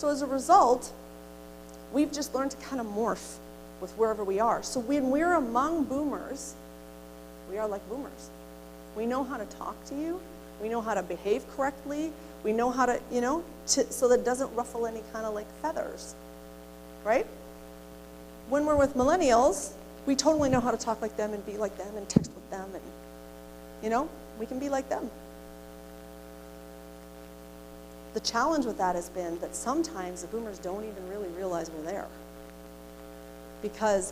So as a result, we've just learned to kind of morph with wherever we are. So when we're among boomers, we are like boomers. We know how to talk to you. We know how to behave correctly. We know how to, so that it doesn't ruffle any kind of like feathers, right? When we're with millennials, we totally know how to talk like them and be like them and text with them and, we can be like them. The challenge with that has been that sometimes the boomers don't even really realize we're there. Because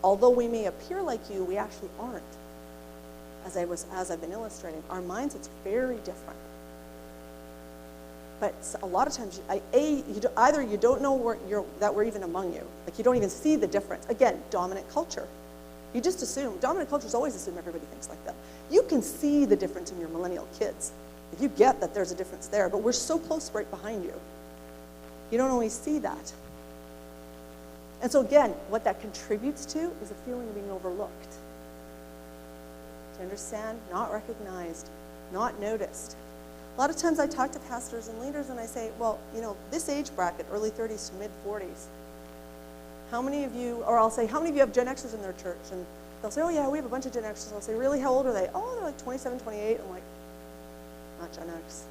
although we may appear like you, we actually aren't. As I've been illustrating, our mindset's very different. But a lot of times, either you don't know that we're even among you, like you don't even see the difference. Again, dominant culture. You just assume, dominant cultures always assume everybody thinks like them. You can see the difference in your millennial kids. If you get that there's a difference there, but we're so close right behind you. You don't always see that. And so again, what that contributes to is a feeling of being overlooked. Do you understand? Not recognized, not noticed. A lot of times I talk to pastors and leaders and I say, well, this age bracket, early 30s to mid 40s, how many of you, or I'll say, how many of you have Gen Xers in their church? And they'll say, oh yeah, we have a bunch of Gen Xers. I'll say, really, how old are they? Oh, they're like 27, 28. I'm like, not Gen X.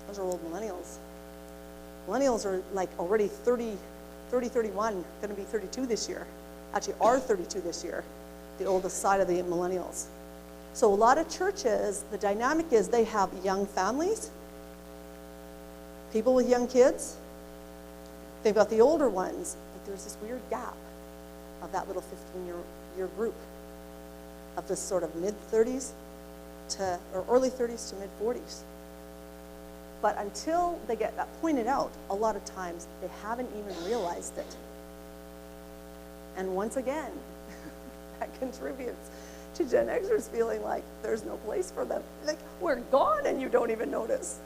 Those are old millennials. Millennials are like already 30, 31, going to be 32 this year. Actually are 32 this year, the oldest side of the millennials. So a lot of churches, the dynamic is they have young families, people with young kids. They've got the older ones, but there's this weird gap of that little 15-year group of this sort of mid-30s or early 30s to mid-40s. But until they get that pointed out, a lot of times they haven't even realized it. And once again, that contributes to Gen Xers feeling like there's no place for them. Like, we're gone and you don't even notice.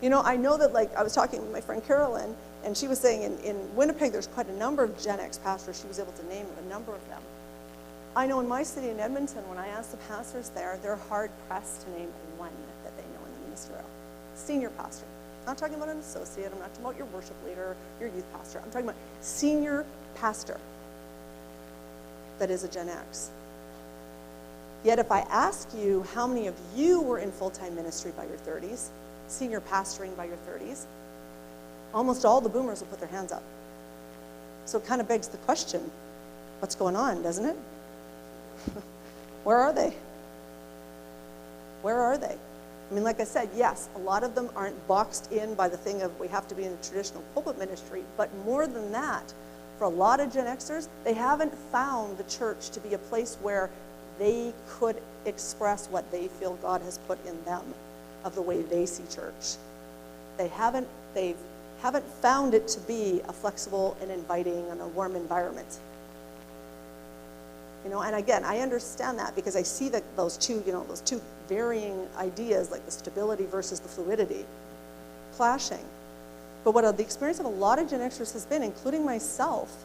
I know that, I was talking with my friend Carolyn, and she was saying in Winnipeg there's quite a number of Gen X pastors. She was able to name a number of them. I know in my city in Edmonton, when I ask the pastors there, they're hard-pressed to name one that they know in the ministerial. Senior pastor. I'm not talking about an associate. I'm not talking about your worship leader, your youth pastor. I'm talking about senior pastor that is a Gen X. Yet if I ask you how many of you were in full-time ministry by your 30s, senior pastoring by your 30s, almost all the boomers will put their hands up. So it kind of begs the question, what's going on, doesn't it? Where are they? Where are they? I mean, like I said, yes, a lot of them aren't boxed in by the thing of we have to be in the traditional pulpit ministry, but more than that, for a lot of Gen Xers, they haven't found the church to be a place where they could express what they feel God has put in them of the way they see church. They've haven't found it to be a flexible and inviting and a warm environment. And again, I understand that because I see that those two varying ideas, like the stability versus the fluidity, clashing. But what the experience of a lot of Gen Xers has been, including myself,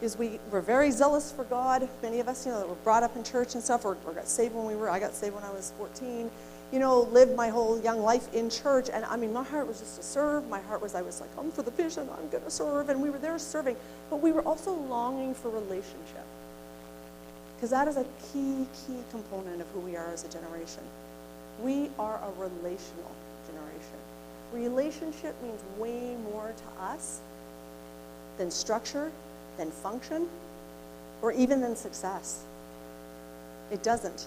is we're very zealous for God. Many of us, that were brought up in church and stuff, or got saved I got saved when I was 14, lived my whole young life in church. And I mean, my heart was just to serve. My heart was, I was like, I'm for the vision, I'm going to serve. And we were there serving. But we were also longing for relationship. Because that is a key component of who we are as a generation. We are a relational generation. Relationship means way more to us than structure, than function, or even than success. It doesn't.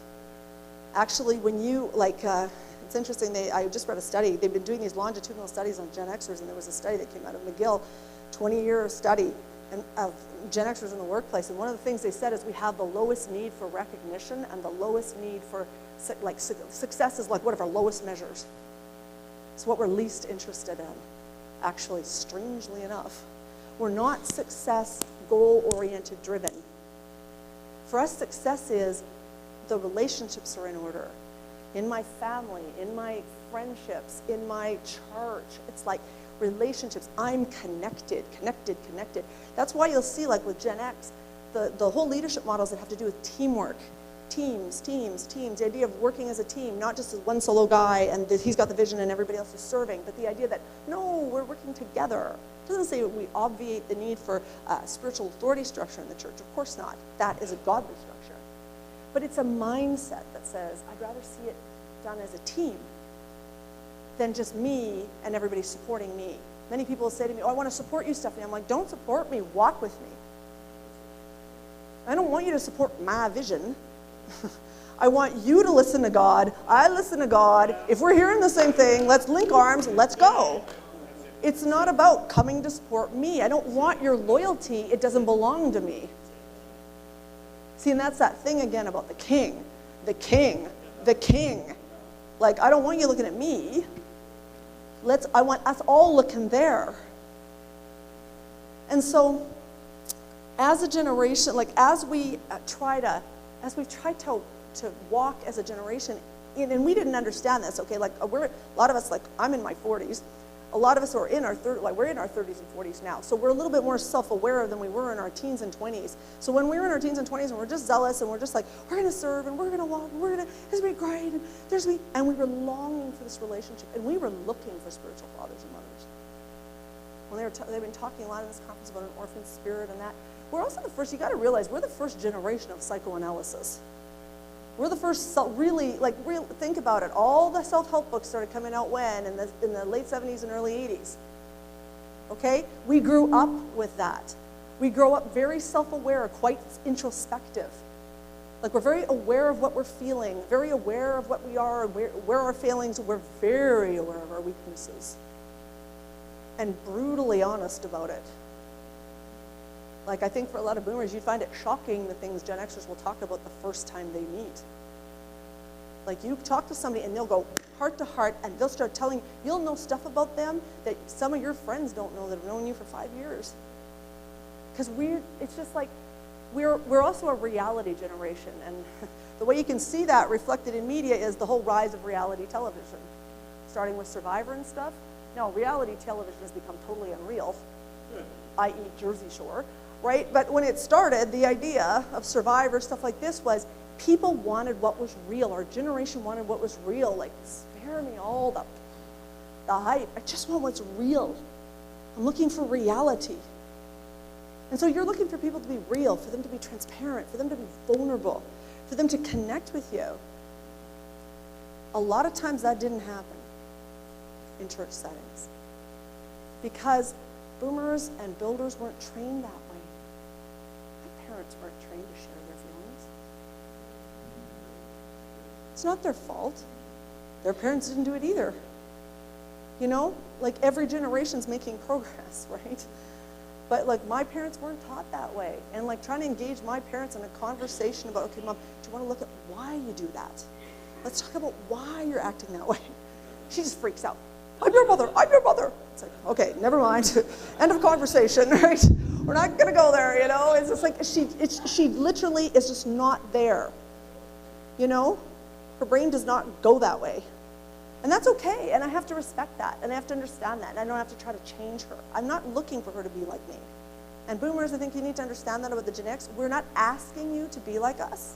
Actually, when you, it's interesting, I just read a study. They've been doing these longitudinal studies on Gen Xers, and there was a study that came out of McGill, 20-year study of Gen Xers in the workplace. And one of the things they said is we have the lowest need for recognition and the lowest need for, success is like one of our lowest measures. It's what we're least interested in, actually, strangely enough. We're not success goal-oriented driven. For us, success is the relationships are in order. In my family, in my friendships, in my church, it's like relationships. I'm connected. That's why you'll see, with Gen X, the whole leadership models that have to do with teamwork teams. The idea of working as a team, not just as one solo guy and he's got the vision and everybody else is serving, but the idea that, no, we're working together. It doesn't say we obviate the need for spiritual authority structure in the church. Of course not. That is a godly structure. But it's a mindset that says, I'd rather see it done as a team than just me and everybody supporting me. Many people say to me, oh, I want to support you, Stephanie. I'm like, don't support me, walk with me. I don't want you to support my vision. I want you to listen to God. I listen to God. If we're hearing the same thing, let's link arms, let's go. It's not about coming to support me. I don't want your loyalty. It doesn't belong to me. See, and that's that thing again about the king. The king. Like, I don't want you looking at me. I want us all looking there. And so, as a generation, like as we try to walk as a generation, and we didn't understand this, okay? Like a lot of us, like I'm in my 40s. A lot of us are in our we're in our 30s and 40s now. So we're a little bit more self-aware than we were in our teens and 20s. So when we were in our teens and 20s and we're just zealous and we're just like, we're going to serve and we're going to walk and it's going to be great and we were longing for this relationship and we were looking for spiritual fathers and mothers. When they've been talking a lot in this conference about an orphan spirit and that. We're also the first, you got to realize, we're the first generation of psychoanalysis. We're the first, think about it. All the self-help books started coming out when? In the late 70s and early 80s. Okay? We grew up with that. We grow up very self-aware, quite introspective. Like we're very aware of what we're feeling, very aware of what we are, where our failings, we're very aware of our weaknesses. And brutally honest about it. Like I think for a lot of boomers, you'd find it shocking the things Gen Xers will talk about the first time they meet. Like you talk to somebody and they'll go heart to heart and they'll start telling you, you'll know stuff about them that some of your friends don't know that have known you for 5 years. Because it's just like, we're also a reality generation. And the way you can see that reflected in media is the whole rise of reality television. Starting with Survivor and stuff. No, reality television has become totally unreal, i.e. Jersey Shore. Right? But when it started, the idea of Survivor, stuff like this was people wanted what was real. Our generation wanted what was real. Like, spare me all the hype. I just want what's real. I'm looking for reality. And so you're looking for people to be real, for them to be transparent, for them to be vulnerable, for them to connect with you. A lot of times that didn't happen in church settings because boomers and builders weren't trained that way. Parents weren't trained to share their feelings. It's not their fault. Their parents didn't do it either. You know, like every generation's making progress, right? But like my parents weren't taught that way. And like trying to engage my parents in a conversation about, okay, Mom, do you want to look at why you do that? Let's talk about why you're acting that way. She just freaks out. I'm your mother. It's like, okay, never mind. End of conversation, right? We're not going to go there, you know? It's just like she literally is just not there, you know? Her brain does not go that way. And that's okay, and I have to respect that, and I have to understand that, and I don't have to try to change her. I'm not looking for her to be like me. And boomers, I think you need to understand that about the Gen X. We're not asking you to be like us.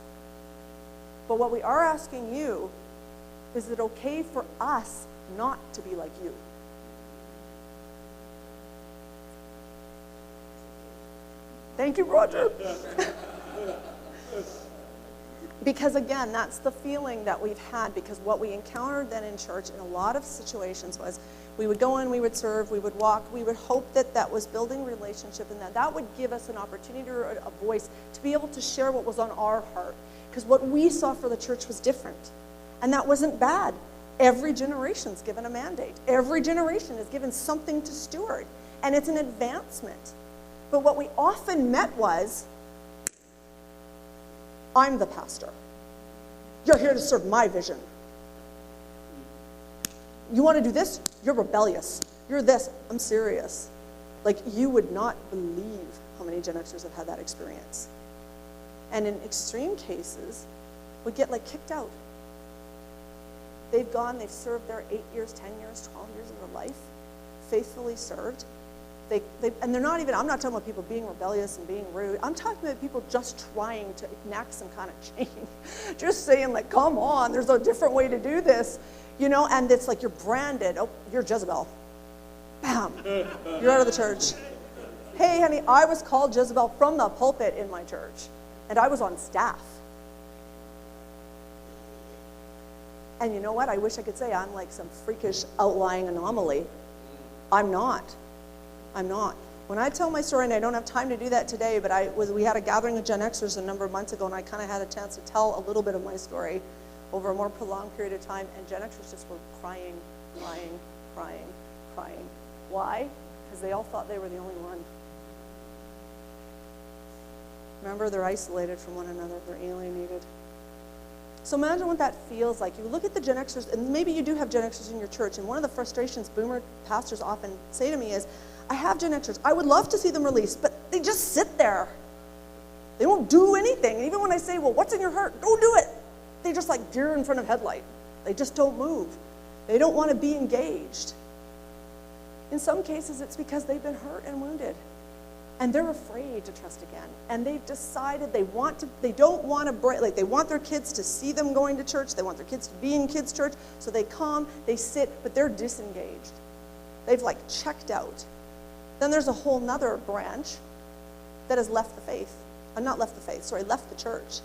But what we are asking you, is it okay for us not to be like you? Thank you, Roger. Because again, that's the feeling that we've had, because what we encountered then in church in a lot of situations was we would go in, we would serve, we would walk, we would hope that that was building relationship, and that would give us an opportunity or a voice to be able to share what was on our heart. Because what we saw for the church was different. And that wasn't bad. Every generation's given a mandate. Every generation is given something to steward. And it's an advancement. But what we often met was, I'm the pastor. You're here to serve my vision. You want to do this? You're rebellious. You're this. I'm serious. Like, you would not believe how many Gen Xers have had that experience. And in extreme cases, would get like kicked out. They've served their 8 years, 10 years, 12 years of their life, faithfully served, and they're not even, I'm not talking about people being rebellious and being rude. I'm talking about people just trying to enact some kind of change. Just saying, like, come on, there's a different way to do this. And it's like you're branded. Oh, you're Jezebel. Bam. You're out of the church. Hey, honey, I was called Jezebel from the pulpit in my church, and I was on staff. And you know what? I wish I could say I'm like some freakish outlying anomaly. I'm not. When I tell my story, and I don't have time to do that today, but we had a gathering of Gen Xers a number of months ago, and I kind of had a chance to tell a little bit of my story over a more prolonged period of time, and Gen Xers just were crying. Why? Because they all thought they were the only one. Remember, they're isolated from one another, they're alienated. So imagine what that feels like. You look at the Gen Xers, and maybe you do have Gen Xers in your church, and one of the frustrations boomer pastors often say to me is, I have Gen Xers, I would love to see them released, but they just sit there. They won't do anything. And even when I say, well, what's in your heart? Go do it. They just like deer in front of headlight. They just don't move. They don't want to be engaged. In some cases, it's because they've been hurt and wounded. And they're afraid to trust again. And they've decided they don't want to break, like they want their kids to see them going to church. They want their kids to be in kids' church. So they come, they sit, but they're disengaged. They've like checked out. Then there's a whole nother branch that has left the church.